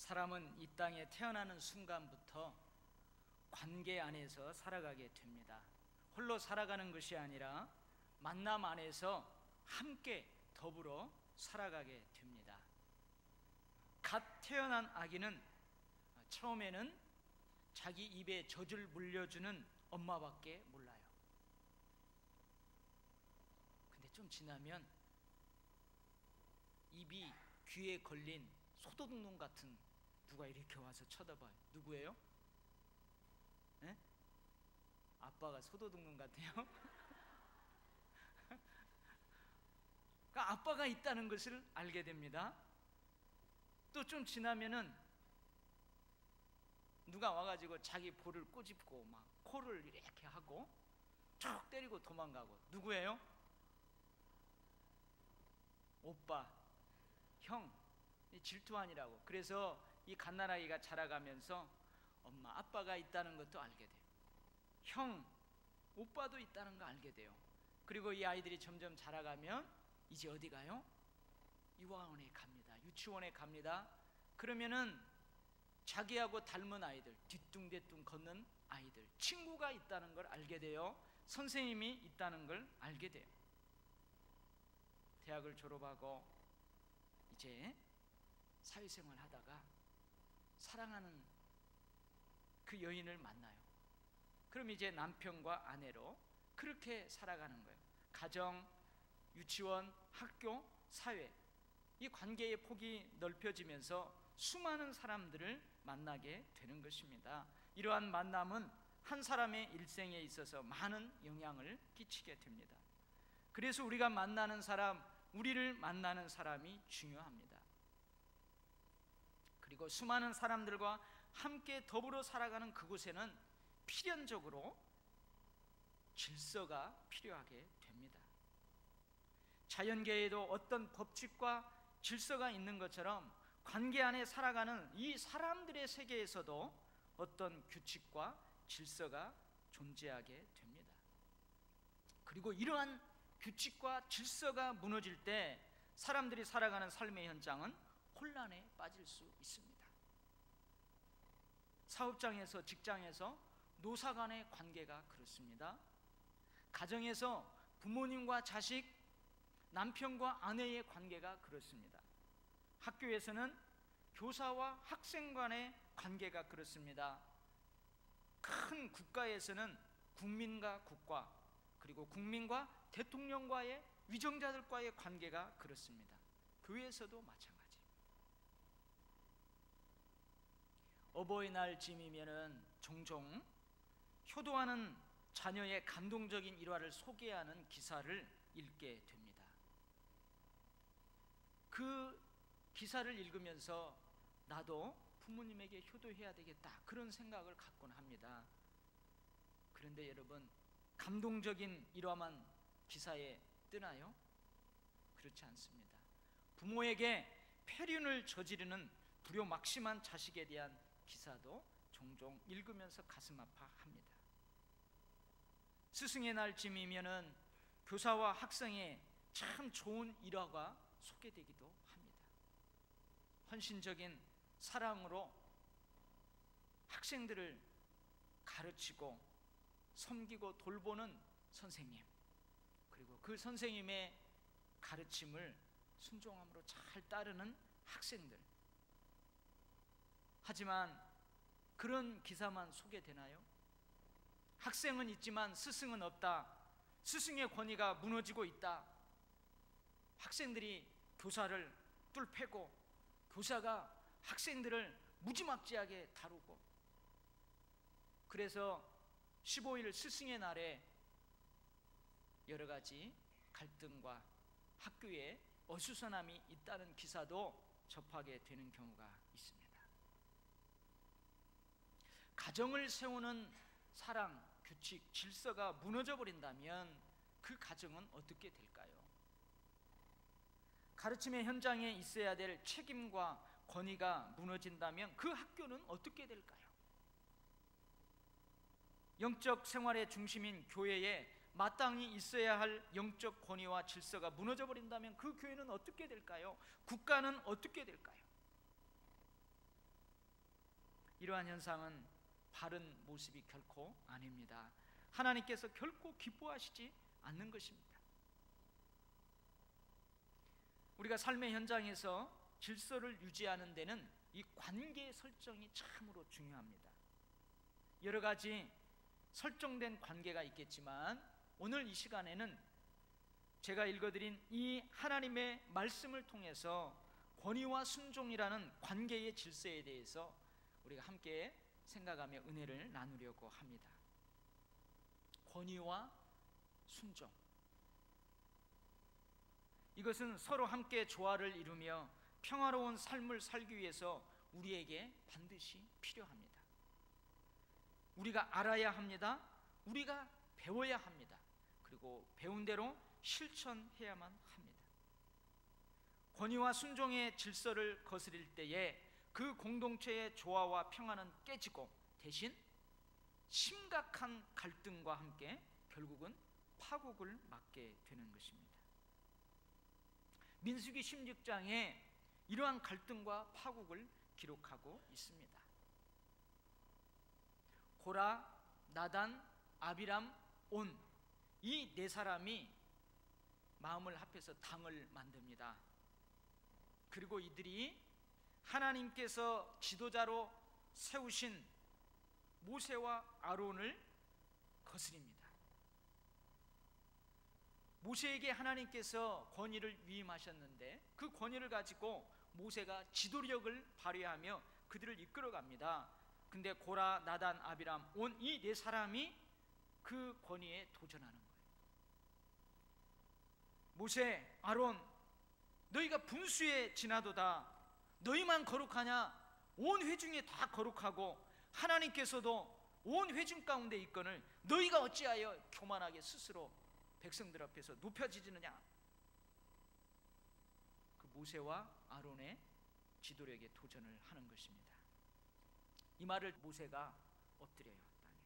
사람은 이 땅에 태어나는 순간부터 관계 안에서 살아가게 됩니다. 홀로 살아가는 것이 아니라 만남 안에서 함께 더불어 살아가게 됩니다. 갓 태어난 아기는 처음에는 자기 입에 젖을 물려주는 엄마밖에 몰라요. 근데 좀 지나면 입이 귀에 걸린 소도둑놈 같은 누가 이렇게 와서 쳐다봐요. 누구예요? 네? 아빠가 소도둑놈 같아요. 그러니까 아빠가 있다는 것을 알게 됩니다. 또 좀 지나면은 누가 와가지고 자기 볼을 꼬집고 막 코를 이렇게 하고 쭉 때리고 도망가고. 누구예요? 오빠, 형. 질투아니라고. 그래서 이 갓난아기가 자라가면서 엄마, 아빠가 있다는 것도 알게 돼요. 형, 오빠도 있다는 거 알게 돼요. 그리고 이 아이들이 점점 자라가면 이제 어디 가요? 유아원에 갑니다. 유치원에 갑니다. 그러면은 자기하고 닮은 아이들, 뒤뚱뒤뚱 걷는 아이들, 친구가 있다는 걸 알게 돼요. 선생님이 있다는 걸 알게 돼요. 대학을 졸업하고 이제 사회생활 하다가 사랑하는 그 여인을 만나요. 그럼 이제 남편과 아내로 그렇게 살아가는 거예요. 가정, 유치원, 학교, 사회, 이 관계의 폭이 넓혀지면서 수많은 사람들을 만나게 되는 것입니다. 이러한 만남은 한 사람의 일생에 있어서 많은 영향을 끼치게 됩니다. 그래서 우리가 만나는 사람, 우리를 만나는 사람이 중요합니다. 그리고 수많은 사람들과 함께 더불어 살아가는 그곳에는 필연적으로 질서가 필요하게 됩니다. 자연계에도 어떤 법칙과 질서가 있는 것처럼 관계 안에 살아가는 이 사람들의 세계에서도 어떤 규칙과 질서가 존재하게 됩니다. 그리고 이러한 규칙과 질서가 무너질 때 사람들이 살아가는 삶의 현장은 혼란에 빠질 수 있습니다. 사업장에서, 직장에서, 노사 간의 관계가 그렇습니다. 가정에서 부모님과 자식, 남편과 아내의 관계가 그렇습니다. 학교에서는 교사와 학생 간의 관계가 그렇습니다. 큰 국가에서는 국민과 국가, 그리고 국민과 대통령과의, 위정자들과의 관계가 그렇습니다. 교회에서도 마찬가지. 어버이날 쯤이면은 종종 효도하는 자녀의 감동적인 일화를 소개하는 기사를 읽게 됩니다. 그 기사를 읽으면서 나도 부모님에게 효도해야 되겠다, 그런 생각을 갖곤 합니다. 그런데 여러분, 감동적인 일화만 기사에 뜨나요? 그렇지 않습니다. 부모에게 폐륜을 저지르는 불효막심한 자식에 대한 기사도 종종 읽으면서 가슴 아파합니다. 스승의 날쯤이면은 교사와 학생의 참 좋은 일화가 소개되기도 합니다. 헌신적인 사랑으로 학생들을 가르치고 섬기고 돌보는 선생님, 그리고 그 선생님의 가르침을 순종함으로 잘 따르는 학생들. 하지만 그런 기사만 소개되나요? 학생은 있지만 스승은 없다. 스승의 권위가 무너지고 있다. 학생들이 교사를 뚫패고 교사가 학생들을 무지막지하게 다루고, 그래서 15일 스승의 날에 여러 가지 갈등과 학교에 어수선함이 있다는 기사도 접하게 되는 경우가 있습니다. 가정을 세우는 사랑, 규칙, 질서가 무너져 버린다면 그 가정은 어떻게 될까요? 가르침의 현장에 있어야 될 책임과 권위가 무너진다면 그 학교는 어떻게 될까요? 영적 생활의 중심인 교회에 마땅히 있어야 할 영적 권위와 질서가 무너져 버린다면 그 교회는 어떻게 될까요? 국가는 어떻게 될까요? 이러한 현상은 바른 모습이 결코 아닙니다. 하나님께서 결코 기뻐하시지 않는 것입니다. 우리가 삶의 현장에서 질서를 유지하는 데는 이 관계 설정이 참으로 중요합니다. 여러 가지 설정된 관계가 있겠지만 오늘 이 시간에는 제가 읽어드린 이 하나님의 말씀을 통해서 권위와 순종이라는 관계의 질서에 대해서 우리가 함께 생각하며 은혜를 나누려고 합니다. 권위와 순종, 이것은 서로 함께 조화를 이루며 평화로운 삶을 살기 위해서 우리에게 반드시 필요합니다. 우리가 알아야 합니다. 우리가 배워야 합니다. 그리고 배운 대로 실천해야만 합니다. 권위와 순종의 질서를 거스릴 때에 그 공동체의 조화와 평화는 깨지고 대신 심각한 갈등과 함께 결국은 파국을 맞게 되는 것입니다. 민수기 16장에 이러한 갈등과 파국을 기록하고 있습니다. 고라, 나단, 아비람, 온, 이 네 사람이 마음을 합해서 당을 만듭니다. 그리고 이들이 하나님께서 지도자로 세우신 모세와 아론을 거스립니다. 모세에게 하나님께서 권위를 위임하셨는데 그 권위를 가지고 모세가 지도력을 발휘하며 그들을 이끌어갑니다. 근데 고라, 나단, 아비람, 온 이 네 사람이 그 권위에 도전하는 거예요. 모세, 아론, 너희가 분수에 지나도다. 너희만 거룩하냐? 온 회중이 다 거룩하고 하나님께서도 온 회중 가운데 있거늘 너희가 어찌하여 교만하게 스스로 백성들 앞에서 높여지느냐? 그 모세와 아론의 지도력에 도전을 하는 것입니다. 이 말을 모세가 엎드려요, 땅에.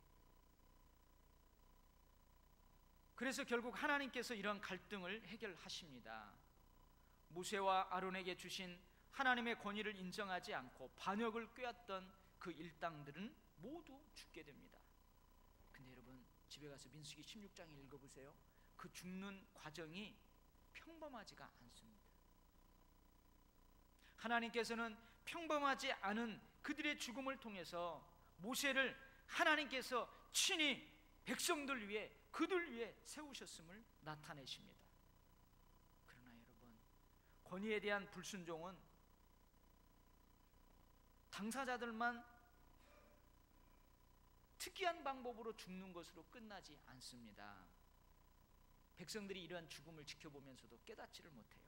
그래서 결국 하나님께서 이런 갈등을 해결하십니다. 모세와 아론에게 주신 하나님의 권위를 인정하지 않고 반역을 꾀했던 그 일당들은 모두 죽게 됩니다. 근데 여러분, 집에 가서 민수기 16장을 읽어보세요. 그 죽는 과정이 평범하지가 않습니다. 하나님께서는 평범하지 않은 그들의 죽음을 통해서 모세를 하나님께서 친히 백성들 위해, 그들 위해 세우셨음을 나타내십니다. 그러나 여러분, 권위에 대한 불순종은 당사자들만 특이한 방법으로 죽는 것으로 끝나지 않습니다. 백성들이 이러한 죽음을 지켜보면서도 깨닫지를 못해요.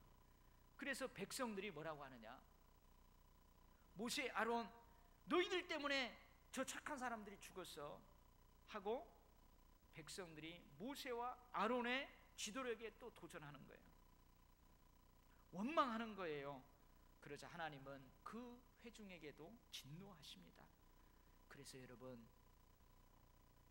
그래서 백성들이 뭐라고 하느냐? 모세, 아론, 너희들 때문에 저 착한 사람들이 죽었어 하고 백성들이 모세와 아론의 지도력에 또 도전하는 거예요. 원망하는 거예요. 그러자 하나님은 그 회중에게도 진노하십니다. 그래서 여러분,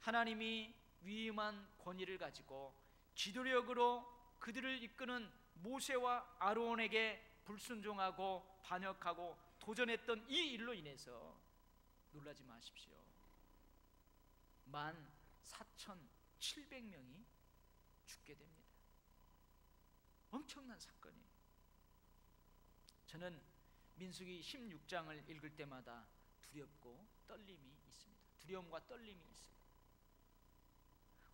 하나님이 위임한 권위를 가지고 지도력으로 그들을 이끄는 모세와 아론에게 불순종하고 반역하고 도전했던 이 일로 인해서 놀라지 마십시오. 14,700명이 죽게 됩니다. 엄청난 사건이에요. 저는 민수기 16장을 읽을 때마다 두렵고 떨림이 있습니다. 두려움과 떨림이 있어요.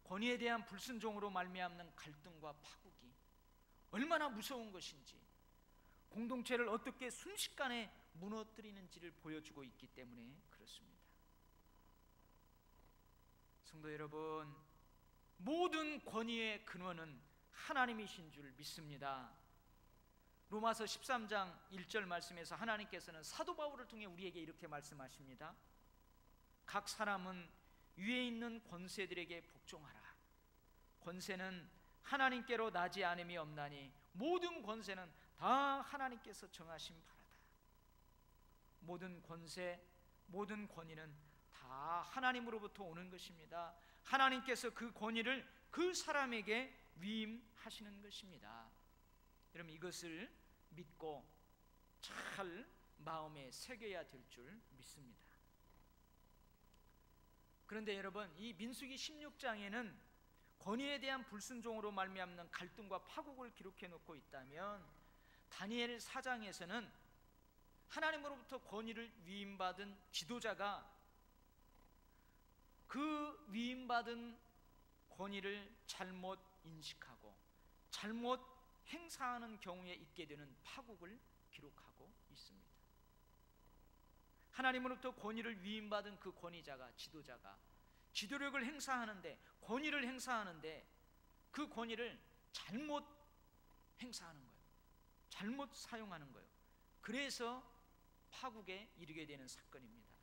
권위에 대한 불순종으로 말미암는 갈등과 파국이 얼마나 무서운 것인지, 공동체를 어떻게 순식간에 무너뜨리는지를 보여주고 있기 때문에 그렇습니다. 성도 여러분, 모든 권위의 근원은 하나님이신 줄 믿습니다. 로마서 13장 1절 말씀에서 하나님께서는 사도 바울을 통해 우리에게 이렇게 말씀하십니다. 각 사람은 위에 있는 권세들에게 복종하라. 권세는 하나님께로 나지 않음이 없나니 모든 권세는 다 하나님께서 정하신 바라다. 모든 권세, 모든 권위는 다 하나님으로부터 오는 것입니다. 하나님께서 그 권위를 그 사람에게 위임하시는 것입니다. 여러분, 이것을 믿고 잘 마음에 새겨야 될 줄 믿습니다. 그런데 여러분, 이 민수기 16장에는 권위에 대한 불순종으로 말미암는 갈등과 파국을 기록해 놓고 있다면, 다니엘 4장에서는 하나님으로부터 권위를 위임받은 지도자가 그 위임받은 권위를 잘못 인식하고 잘못 행사하는 경우에 있게 되는 파국을 기록하고 있습니다. 하나님으로부터 권위를 위임받은 그 권위자가, 지도자가 지도력을 행사하는데, 권위를 행사하는데 그 권위를 잘못 행사하는 거예요. 잘못 사용하는 거예요. 그래서 파국에 이르게 되는 사건입니다.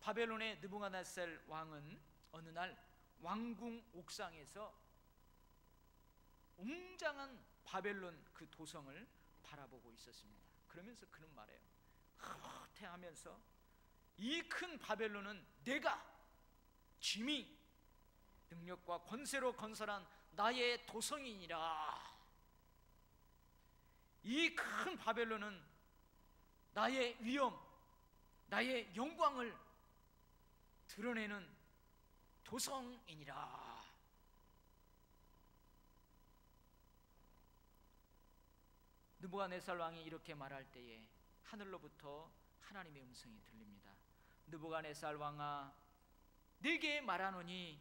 바벨론의 느부갓네살 왕은 어느 날 왕궁 옥상에서 웅장한 바벨론 그 도성을 바라보고 있었습니다. 그러면서 그는 말해요. 흐뭇해하면서, 이 큰 바벨론은 내가 짐이 능력과 권세로 건설한 나의 도성이니라. 이 큰 바벨론은 나의 위엄, 나의 영광을 드러내는 도성이니라. 느부갓네살 왕이 이렇게 말할 때에 하늘로부터 하나님의 음성이 들립니다. 느부갓네살 왕아, 네게 말하노니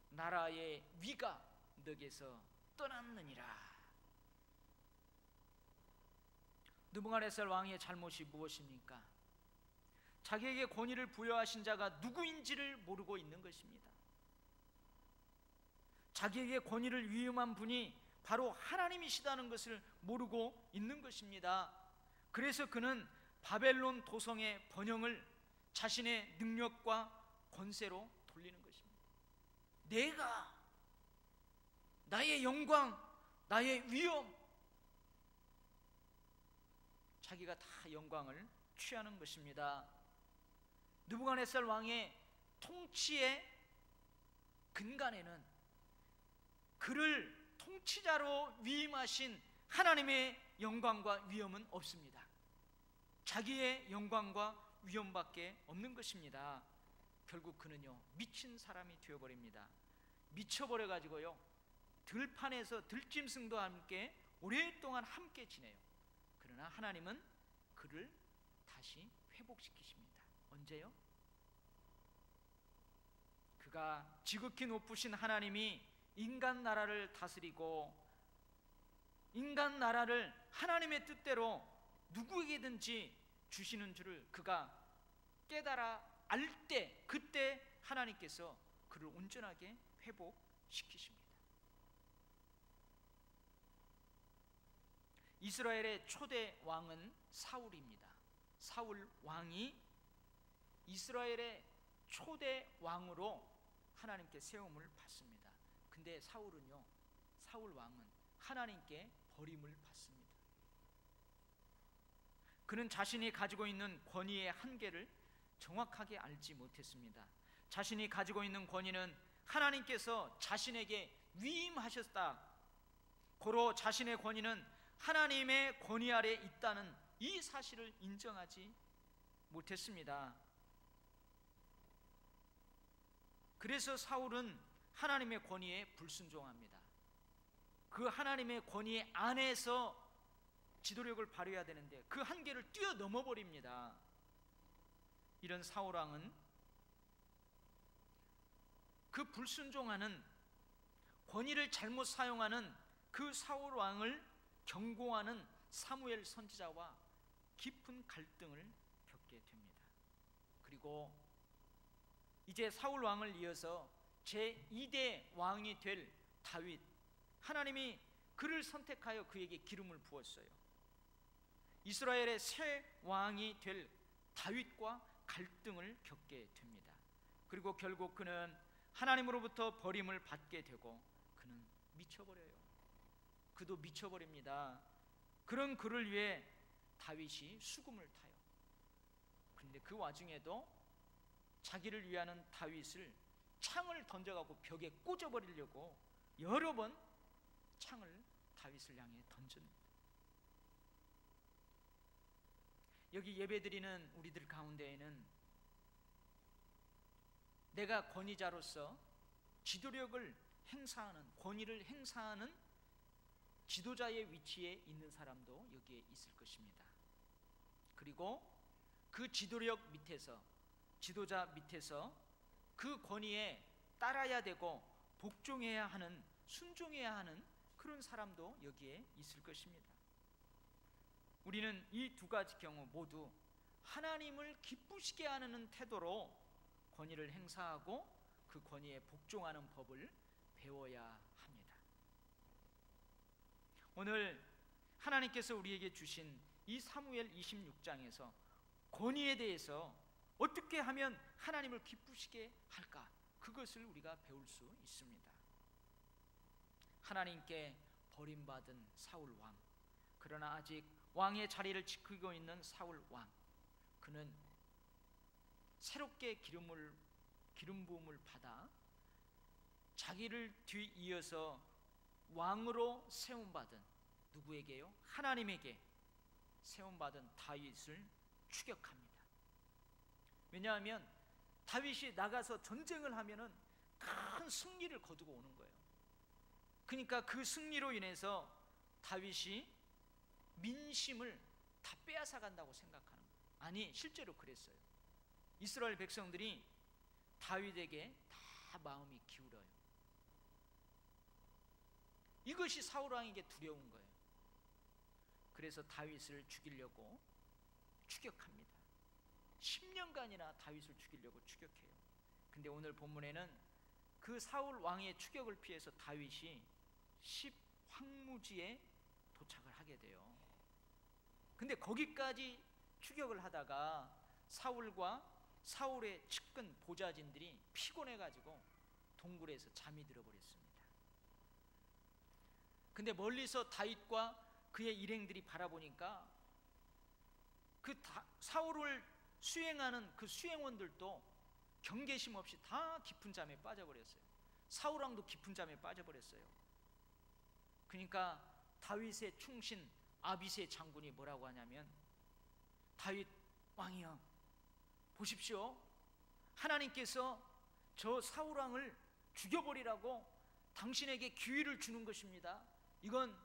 나라의 위가 너에게서 떠났느니라. 느부갓네살 왕의 잘못이 무엇입니까? 자기에게 권위를 부여하신 자가 누구인지를 모르고 있는 것입니다. 자기에게 권위를 위임한 분이 바로 하나님이시다는 것을 모르고 있는 것입니다. 그래서 그는 바벨론 도성의 번영을 자신의 능력과 권세로 돌리는 것입니다. 내가, 나의 영광, 나의 위엄, 자기가 다 영광을 취하는 것입니다. 느부갓네살 왕의 통치의 근간에는 그를 통치자로 위임하신 하나님의 영광과 위엄은 없습니다. 자기의 영광과 위엄밖에 없는 것입니다. 결국 그는요, 미친 사람이 되어버립니다. 미쳐버려가지고요, 들판에서 들짐승도 함께 오랫동안 함께 지내요. 그러나 하나님은 그를 다시 회복시키십니다. 언제요? 그가 지극히 높으신 하나님이 인간 나라를 다스리고 인간 나라를 하나님의 뜻대로 누구에게든지 주시는 줄을 그가 깨달아 알 때, 그때 하나님께서 그를 온전하게 회복시키십니다. 이스라엘의 초대 왕은 사울입니다. 사울 왕이 이스라엘의 초대 왕으로 하나님께 세움을 받습니다. 근데 사울은요, 사울 왕은 하나님께 버림을 받습니다. 그는 자신이 가지고 있는 권위의 한계를 정확하게 알지 못했습니다. 자신이 가지고 있는 권위는 하나님께서 자신에게 위임하셨다, 고로 자신의 권위는 하나님의 권위 아래 있다는 이 사실을 인정하지 못했습니다. 그래서 사울은 하나님의 권위에 불순종합니다. 그 하나님의 권위 안에서 지도력을 발휘해야 되는데 그 한계를 뛰어넘어 버립니다. 이런 사울 왕은 그 불순종하는, 권위를 잘못 사용하는 그 사울 왕을 경고하는 사무엘 선지자와 깊은 갈등을 겪게 됩니다. 그리고 이제 사울 왕을 이어서 제2대 왕이 될 다윗, 하나님이 그를 선택하여 그에게 기름을 부었어요. 이스라엘의 새 왕이 될 다윗과 갈등을 겪게 됩니다. 그리고 결국 그는 하나님으로부터 버림을 받게 되고 그는 미쳐버려요. 그도 미쳐버립니다. 그런 그를 위해 다윗이 수금을 타요. 그런데 그 와중에도 자기를 위하는 다윗을 창을 던져가고 벽에 꽂아버리려고 여러 번 창을 다윗을 향해 던집니다. 여기 예배드리는 우리들 가운데에는 내가 권위자로서 지도력을 행사하는, 권위를 행사하는 지도자의 위치에 있는 사람도 여기에 있을 것입니다. 그리고 그 지도력 밑에서, 지도자 밑에서 그 권위에 따라야 되고 복종해야 하는, 순종해야 하는 그런 사람도 여기에 있을 것입니다. 우리는 이 두 가지 경우 모두 하나님을 기쁘시게 하는 태도로 권위를 행사하고 그 권위에 복종하는 법을 배워야 합니다. 오늘 하나님께서 우리에게 주신 이 사무엘 26장에서 권위에 대해서 어떻게 하면 하나님을 기쁘시게 할까, 그것을 우리가 배울 수 있습니다. 하나님께 버림받은 사울 왕, 그러나 아직 왕의 자리를 지키고 있는 사울 왕, 그는 새롭게 기름 부음을 받아 자기를 뒤이어서 왕으로 세움받은, 누구에게요? 하나님에게 세움받은 다윗을 추격합니다. 왜냐하면 다윗이 나가서 전쟁을 하면은 큰 승리를 거두고 오는 거예요. 그러니까 그 승리로 인해서 다윗이 민심을 다 빼앗아 간다고 생각하는 거예요. 아니, 실제로 그랬어요. 이스라엘 백성들이 다윗에게 다 마음이 기울어요. 이것이 사울 왕에게 두려운 거예요. 그래서 다윗을 죽이려고 추격합니다. 10년간이나 다윗을 죽이려고 추격해요. 근데 오늘 본문에는 그 사울 왕의 추격을 피해서 다윗이 십황무지에 도착을 하게 돼요. 근데 거기까지 추격을 하다가 사울과 사울의 측근 보좌진들이 피곤해가지고 동굴에서 잠이 들어버렸습니다. 근데 멀리서 다윗과 그의 일행들이 바라보니까 사울을 수행하는 그 수행원들도 경계심 없이 다 깊은 잠에 빠져버렸어요. 사울 왕도 깊은 잠에 빠져버렸어요. 그러니까 다윗의 충신 아비새 장군이 뭐라고 하냐면, 다윗 왕이여, 보십시오, 하나님께서 저 사울 왕을 죽여버리라고 당신에게 기회를 주는 것입니다. 이건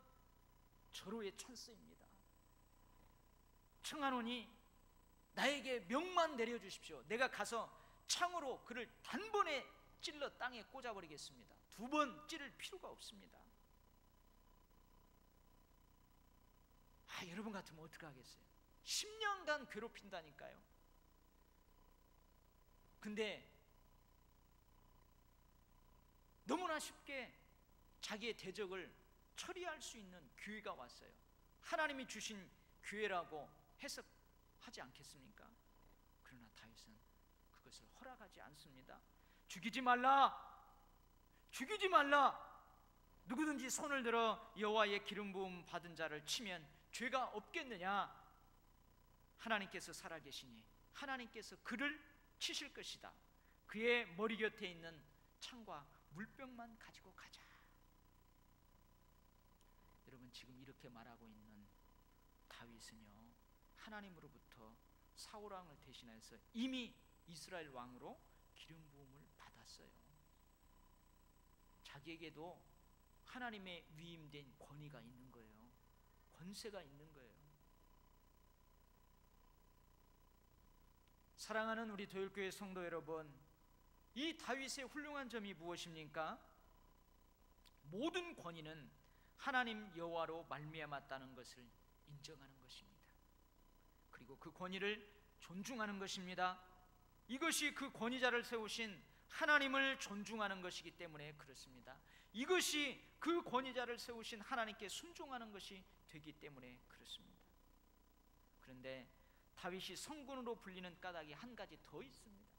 절호의 찬스입니다. 청하노니 나에게 명만 내려주십시오. 내가 가서 창으로 그를 단번에 찔러 땅에 꽂아버리겠습니다. 2번 찌를 필요가 없습니다. 여러분 같으면 어떻게 하겠어요? 10년간 괴롭힌다니까요. 근데 너무나 쉽게 자기의 대적을 처리할 수 있는 기회가 왔어요. 하나님이 주신 기회라고 해석하지 않겠습니까? 그러나 다윗은 그것을 허락하지 않습니다. 죽이지 말라, 죽이지 말라. 누구든지 손을 들어 여호와의 기름 부음 받은 자를 치면 죄가 없겠느냐? 하나님께서 살아계시니 하나님께서 그를 치실 것이다. 그의 머리 곁에 있는 창과 물병만 가지고 가자. 여러분, 지금 이렇게 말하고 있는 다윗은요, 하나님으로부터 사울 왕을 대신해서 이미 이스라엘 왕으로 기름 부음을 받았어요. 자기에게도 하나님의 위임된 권위가 있는 거예요. 권세가 있는 거예요. 사랑하는 우리 도율교회 성도 여러분, 이 다윗의 훌륭한 점이 무엇입니까? 모든 권위는 하나님 여호와로 말미암았다는 것을 인정하는 것입니다. 그리고 그 권위를 존중하는 것입니다. 이것이 그 권위자를 세우신 하나님을 존중하는 것이기 때문에 그렇습니다. 이것이 그 권위자를 세우신 하나님께 순종하는 것이 되기 때문에 그렇습니다. 그런데 다윗이 성군으로 불리는 까닭이 한 가지 더 있습니다.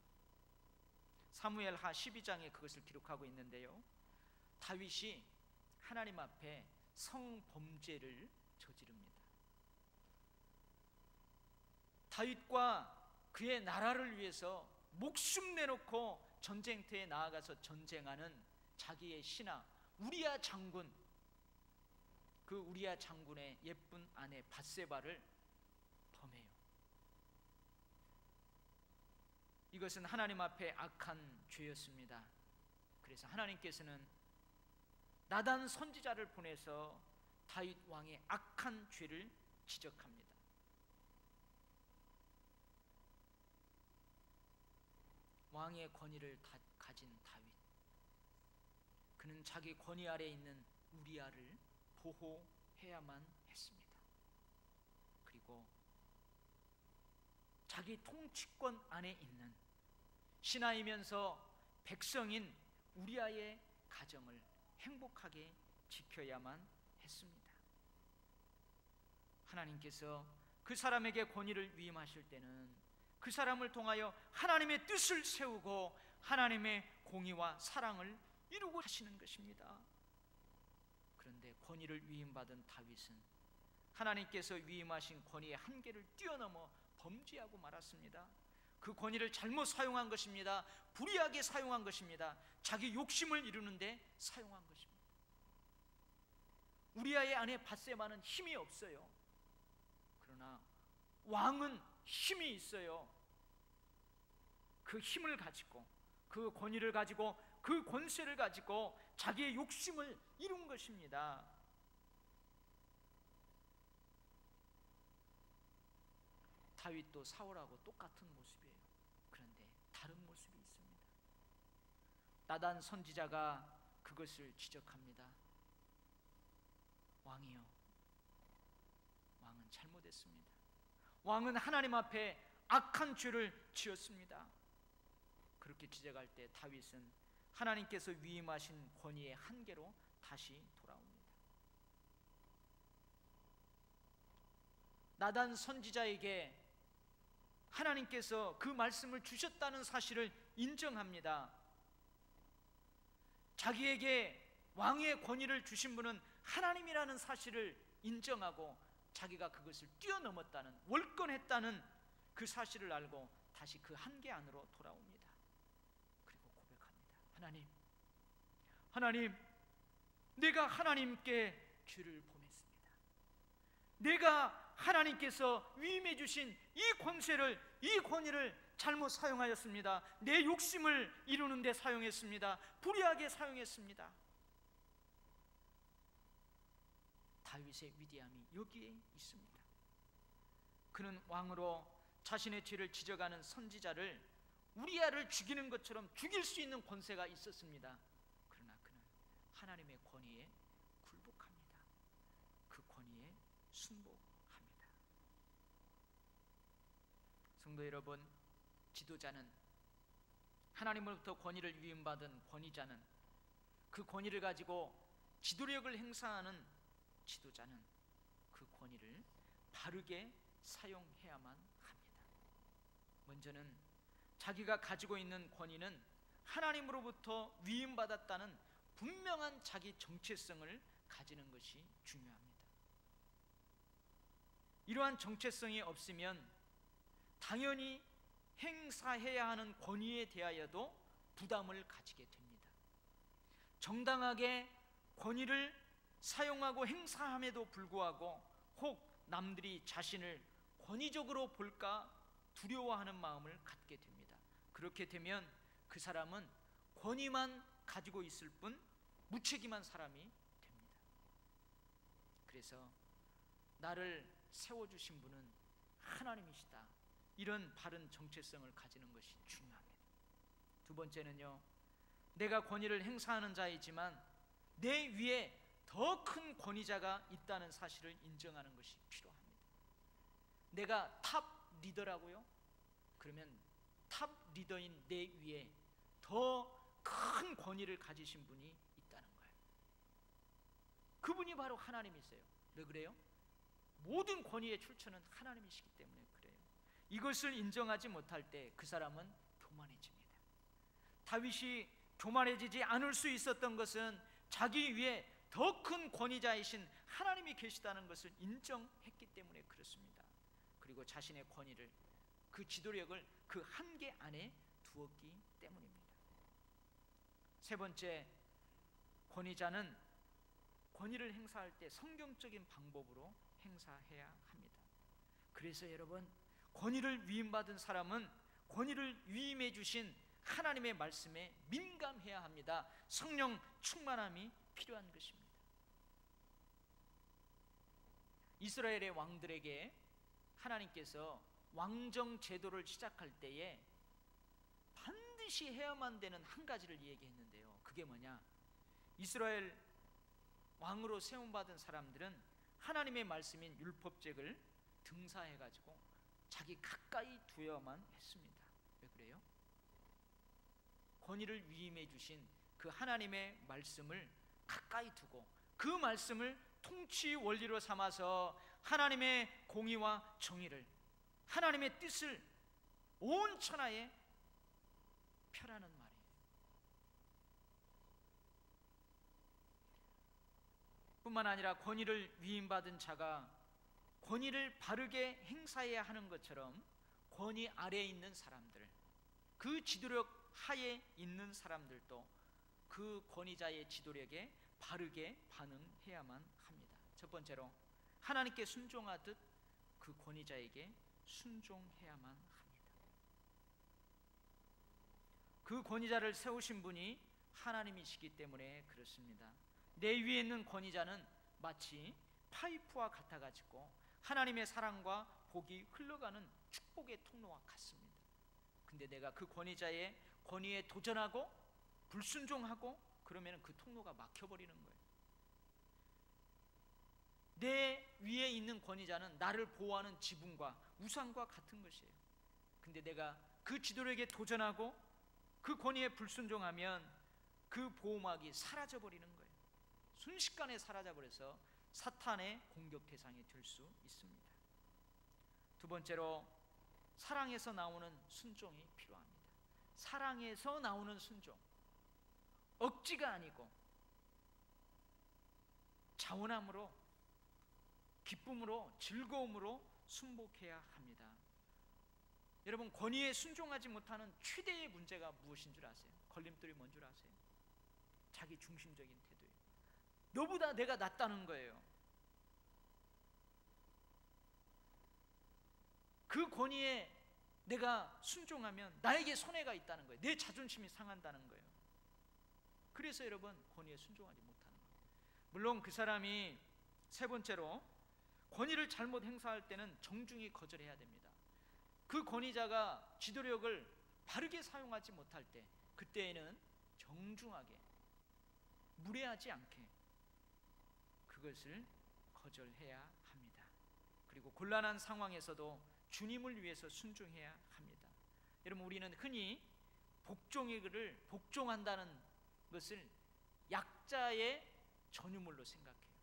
사무엘하 12장에 그것을 기록하고 있는데요, 다윗이 하나님 앞에 성범죄를 저지릅니다. 다윗과 그의 나라를 위해서 목숨 내놓고 전쟁터에 나아가서 전쟁하는 자기의 신하 우리야 장군, 그 우리야 장군의 예쁜 아내 밧세바를 범해요. 이것은 하나님 앞에 악한 죄였습니다. 그래서 하나님께서는 나단 선지자를 보내서 다윗 왕의 악한 죄를 지적합니다. 왕의 권위를 가진 다윗, 그는 자기 권위 아래 있는 우리아를 보호해야만 했습니다. 그리고 자기 통치권 안에 있는 신하이면서 백성인 우리아의 가정을 행복하게 지켜야만 했습니다. 하나님께서 그 사람에게 권위를 위임하실 때는 그 사람을 통하여 하나님의 뜻을 세우고 하나님의 공의와 사랑을 이루고 하시는 것입니다. 그런데 권위를 위임받은 다윗은 하나님께서 위임하신 권위의 한계를 뛰어넘어 범죄하고 말았습니다. 그 권위를 잘못 사용한 것입니다. 불의하게 사용한 것입니다. 자기 욕심을 이루는데 사용한 것입니다. 우리아의 아내 밧세바는 힘이 없어요. 그러나 왕은 힘이 있어요. 그 힘을 가지고, 그 권위를 가지고, 그 권세를 가지고 자기의 욕심을 이룬 것입니다. 다윗도 사울하고 똑같은 모습이에요. 그런데 다른 모습이 있습니다. 나단 선지자가 그것을 지적합니다. 왕이요, 왕은 잘못했습니다. 왕은 하나님 앞에 악한 죄를 지었습니다. 그렇게 지적할 때 다윗은 하나님께서 위임하신 권위의 한계로 다시 돌아옵니다. 나단 선지자에게 하나님께서 그 말씀을 주셨다는 사실을 인정합니다. 자기에게 왕의 권위를 주신 분은 하나님이라는 사실을 인정하고 자기가 그것을 뛰어넘었다는, 월권했다는 그 사실을 알고 다시 그 한계 안으로 돌아옵니다. 그리고 고백합니다. 하나님, 내가 하나님께 죄를 범했습니다. 내가 하나님께서 위임해 주신 이 권세를, 이 권위를 잘못 사용하였습니다. 내 욕심을 이루는 데 사용했습니다. 불의하게 사용했습니다. 다윗의 위대함이 여기에 있습니다. 그는 왕으로 자신의 죄를 지적하는 선지자를 우리아를 죽이는 것처럼 죽일 수 있는 권세가 있었습니다. 그러나 그는 하나님의 권위에 굴복합니다. 그 권위에 순복합니다. 성도 여러분, 지도자는, 하나님으로부터 권위를 위임받은 권위자는, 그 권위를 가지고 지도력을 행사하는 지도자는 그 권위를 바르게 사용해야만 합니다. 먼저는 자기가 가지고 있는 권위는 하나님으로부터 위임받았다는 분명한 자기 정체성을 가지는 것이 중요합니다. 이러한 정체성이 없으면 당연히 행사해야 하는 권위에 대하여도 부담을 가지게 됩니다. 정당하게 권위를 사용하고 행사함에도 불구하고 혹 남들이 자신을 권위적으로 볼까 두려워하는 마음을 갖게 됩니다. 그렇게 되면 그 사람은 권위만 가지고 있을 뿐 무책임한 사람이 됩니다. 그래서 나를 세워주신 분은 하나님이시다, 이런 바른 정체성을 가지는 것이 중요합니다. 두 번째는요, 내가 권위를 행사하는 자이지만 내 위에 더 큰 권위자가 있다는 사실을 인정하는 것이 필요합니다. 내가 탑 리더라고요? 그러면 탑 리더인 내 위에 더 큰 권위를 가지신 분이 있다는 거예요. 그분이 바로 하나님이세요. 왜 그래요? 모든 권위의 출처는 하나님이시기 때문에 그래요. 이것을 인정하지 못할 때 그 사람은 교만해집니다. 다윗이 교만해지지 않을 수 있었던 것은 자기 위에 더 큰 권위자이신 하나님이 계시다는 것을 인정했기 때문에 그렇습니다. 그리고 자신의 권위를, 그 지도력을 그 한계 안에 두었기 때문입니다. 세 번째, 권위자는 권위를 행사할 때 성경적인 방법으로 행사해야 합니다. 그래서 여러분, 권위를 위임받은 사람은 권위를 위임해 주신 하나님의 말씀에 민감해야 합니다. 성령 충만함이 필요한 것입니다. 이스라엘의 왕들에게 하나님께서 왕정 제도를 시작할 때에 반드시 해야만 되는 한 가지를 얘기했는데요. 그게 뭐냐? 이스라엘 왕으로 세움받은 사람들은 하나님의 말씀인 율법책을 등사해가지고 자기 가까이 두어야만 했습니다. 왜 그래요? 권위를 위임해 주신 그 하나님의 말씀을 가까이 두고 그 말씀을 통치 원리로 삼아서 하나님의 공의와 정의를, 하나님의 뜻을 온 천하에 펴라는 말이에요. 뿐만 아니라 권위를 위임받은 자가 권위를 바르게 행사해야 하는 것처럼 권위 아래에 있는 사람들, 그 지도력 하에 있는 사람들도 그 권위자의 지도력에 바르게 반응해야만 합니다. 첫 번째로 하나님께 순종하듯 그 권위자에게 순종해야만 합니다. 그 권위자를 세우신 분이 하나님이시기 때문에 그렇습니다. 내 위에 있는 권위자는 마치 파이프와 같아가지고 하나님의 사랑과 복이 흘러가는 축복의 통로와 같습니다. 근데 내가 그 권위자의 권위에 도전하고 불순종하고 그러면 그 통로가 막혀버리는 거예요. 내 위에 있는 권위자는 나를 보호하는 지붕과 우상과 같은 것이에요. 근데 내가 그 지도력에 도전하고 그 권위에 불순종하면 그 보호막이 사라져버리는 거예요. 순식간에 사라져버려서 사탄의 공격 대상이 될 수 있습니다. 두 번째로 사랑에서 나오는 순종이 필요합니다. 사랑에서 나오는 순종, 억지가 아니고 자원함으로, 기쁨으로, 즐거움으로 순복해야 합니다. 여러분, 권위에 순종하지 못하는 최대의 문제가 무엇인 줄 아세요? 걸림돌이 뭔 줄 아세요? 자기 중심적인 태도예요. 너보다 내가 낫다는 거예요. 그 권위에 내가 순종하면 나에게 손해가 있다는 거예요. 내 자존심이 상한다는 거예요. 그래서 여러분, 권위에 순종하지 못하는 거예요. 물론 그 사람이 세 번째로 권위를 잘못 행사할 때는 정중히 거절해야 됩니다. 그 권위자가 지도력을 바르게 사용하지 못할 때, 그때에는 정중하게, 무례하지 않게 그것을 거절해야 합니다. 그리고 곤란한 상황에서도 주님을 위해서 순종해야 합니다. 여러분, 우리는 흔히 복종을 복종한다는 것을 약자의 전유물로 생각해요.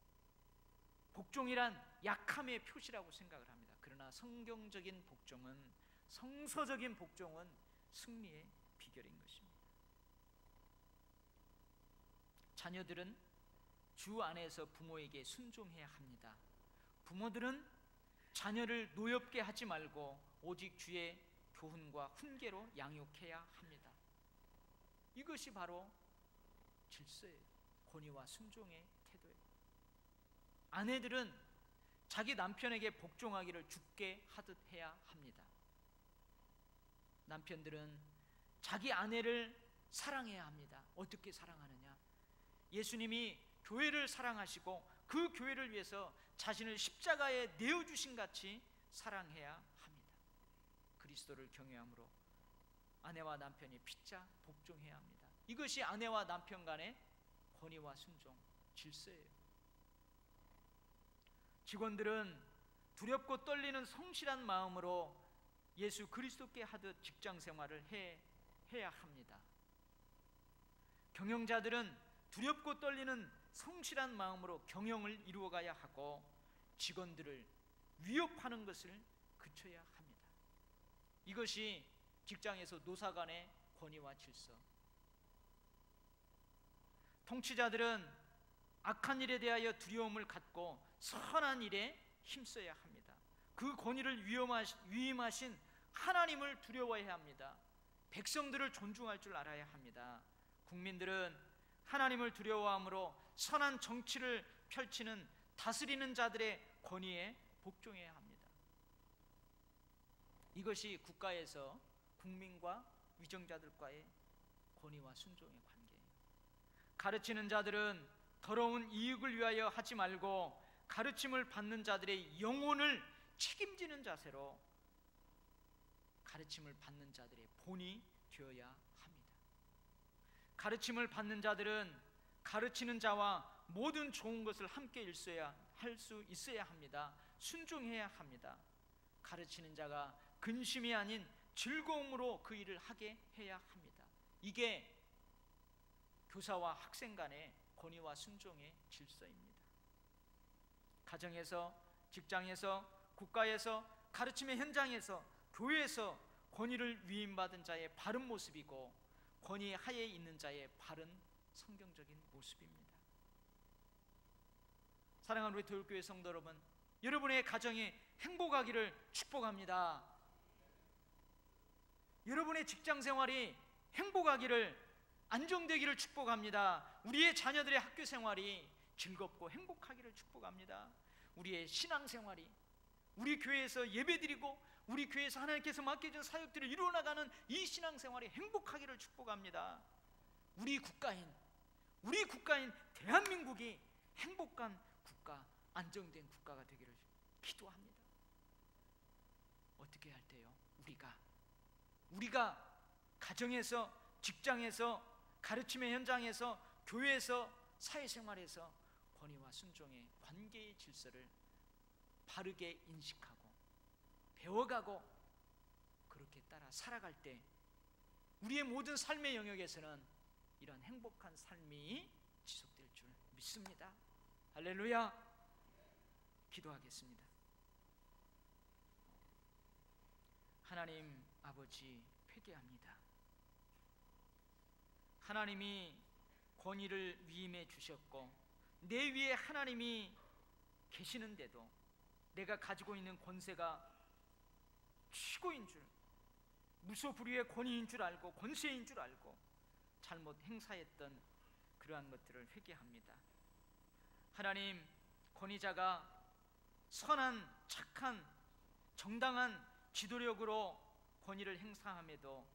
복종이란 약함의 표시라고 생각을 합니다. 그러나 성경적인 복종은, 성서적인 복종은 승리의 비결인 것입니다. 자녀들은 주 안에서 부모에게 순종해야 합니다. 부모들은 자녀를 노엽게 하지 말고 오직 주의 교훈과 훈계로 양육해야 합니다. 이것이 바로 질서예요. 권위와 순종의 태도예요. 아내들은 자기 남편에게 복종하기를 주께 하듯 해야 합니다. 남편들은 자기 아내를 사랑해야 합니다. 어떻게 사랑하느냐? 예수님이 교회를 사랑하시고 그 교회를 위해서 자신을 십자가에 내어주신 같이 사랑해야 합니다. 그리스도를 경외함으로 아내와 남편이 피차 복종해야 합니다. 이것이 아내와 남편 간의 권위와 순종, 질서예요. 직원들은 두렵고 떨리는 성실한 마음으로 예수 그리스도께 하듯 직장 생활을 해야 합니다. 경영자들은 두렵고 떨리는 성실한 마음으로 경영을 이루어가야 하고 직원들을 위협하는 것을 그쳐야 합니다. 이것이 직장에서 노사 간의 권위와 질서. 통치자들은 악한 일에 대하여 두려움을 갖고 선한 일에 힘써야 합니다. 그 권위를 위임하신 하나님을 두려워해야 합니다. 백성들을 존중할 줄 알아야 합니다. 국민들은 하나님을 두려워함으로 선한 정치를 펼치는 다스리는 자들의 권위에 복종해야 합니다. 이것이 국가에서 국민과 위정자들과의 권위와 순종의 관계예요. 가르치는 자들은 더러운 이익을 위하여 하지 말고 가르침을 받는 자들의 영혼을 책임지는 자세로 가르침을 받는 자들의 본이 되어야 합니다. 가르침을 받는 자들은 가르치는 자와 모든 좋은 것을 함께 할 수 있어야 합니다. 순종해야 합니다. 가르치는 자가 근심이 아닌 즐거움으로 그 일을 하게 해야 합니다. 이게 교사와 학생 간의 권위와 순종의 질서입니다. 가정에서, 직장에서, 국가에서, 가르침의 현장에서, 교회에서 권위를 위임받은 자의 바른 모습이고 권위 하에 있는 자의 바른 성경적인 모습입니다. 사랑하는 우리 도율교회 성도 여러분, 여러분의 가정이 행복하기를 축복합니다. 여러분의 직장 생활이 행복하기를, 안정되기를 축복합니다. 우리의 자녀들의 학교 생활이 즐겁고 행복하기를 축복합니다. 우리의 신앙 생활이, 우리 교회에서 예배드리고 우리 교회에서 하나님께서 맡겨준 사역들을 이루어나가는 이 신앙 생활이 행복하기를 축복합니다. 우리 국가인 대한민국이 행복한 국가, 안정된 국가가 되기를 기도합니다. 어떻게 할 때요? 우리가 가정에서, 직장에서, 가르침의 현장에서, 교회에서, 사회생활에서 권위와 순종의 관계의 질서를 바르게 인식하고 배워가고 그렇게 따라 살아갈 때 우리의 모든 삶의 영역에서는 이런 행복한 삶이 지속될 줄 믿습니다. 할렐루야. 기도하겠습니다. 하나님 아버지, 회개합니다. 하나님이 권위를 위임해 주셨고 내 위에 하나님이 계시는데도 내가 가지고 있는 권세가 최고인 줄, 무소불위의 권위인 줄 알고 권세인 줄 알고 잘못 행사했던 그러한 것들을 회개합니다. 하나님, 권위자가 선한, 착한, 정당한 지도력으로 권위를 행사함에도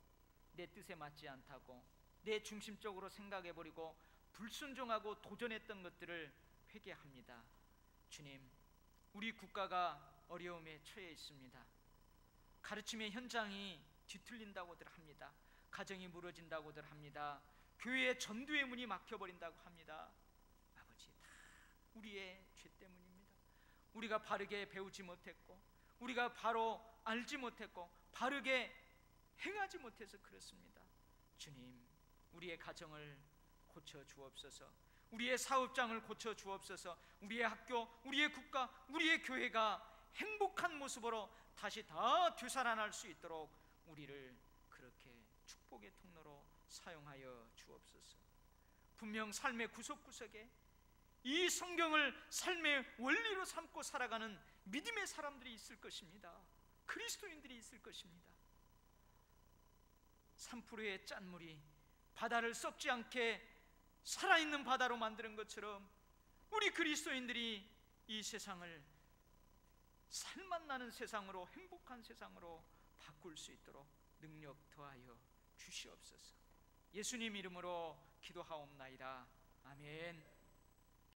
내 뜻에 맞지 않다고 내 중심적으로 생각해버리고 불순종하고 도전했던 것들을 회개합니다. 주님, 우리 국가가 어려움에 처해 있습니다. 가르침의 현장이 뒤틀린다고들 합니다. 가정이 무너진다고들 합니다. 교회의 전도의 문이 막혀버린다고 합니다. 아버지, 다 우리의 죄 때문입니다. 우리가 바르게 배우지 못했고 우리가 바로 알지 못했고 바르게 행하지 못해서 그렇습니다. 주님, 우리의 가정을 고쳐 주옵소서. 우리의 사업장을 고쳐 주옵소서. 우리의 학교, 우리의 국가, 우리의 교회가 행복한 모습으로 다시 다 되살아날 수 있도록 우리를 그렇게 축복의 통로로 사용하여 주옵소서. 분명 삶의 구석구석에 이 성경을 삶의 원리로 삼고 살아가는 믿음의 사람들이 있을 것입니다. 그리스도인들이 있을 것입니다. 3%의 짠물이 바다를 썩지 않게 살아있는 바다로 만드는 것처럼 우리 그리스도인들이 이 세상을 살맛나는 세상으로, 행복한 세상으로 바꿀 수 있도록 능력 더하여 주시옵소서. 예수님 이름으로 기도하옵나이다. 아멘.